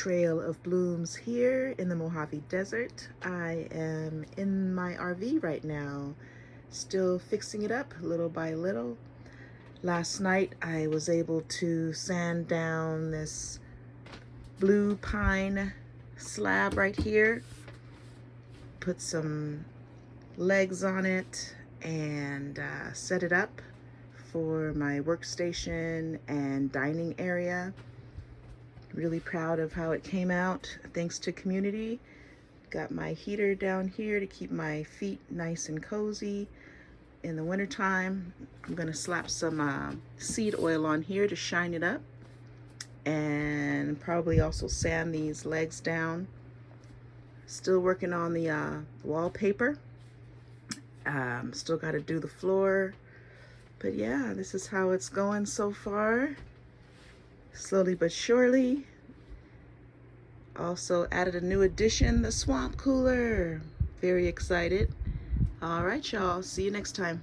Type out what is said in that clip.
trail of blooms here in the Mojave Desert. I am in my RV right now, still fixing it up little by little. Last night I was able to sand down this blue pine slab right here, put some legs on it, and set it up for my workstation and dining area. Really proud of how it came out, thanks to community. Got my heater down here to keep my feet nice and cozy in the wintertime. I'm gonna slap some seed oil on here to shine it up, and probably also sand these legs down. Still working on the wallpaper. Still got to do the floor, but yeah, this is how it's going so far. Slowly but surely. Also added a new addition, the swamp cooler. Very excited. All right, y'all. See you next time.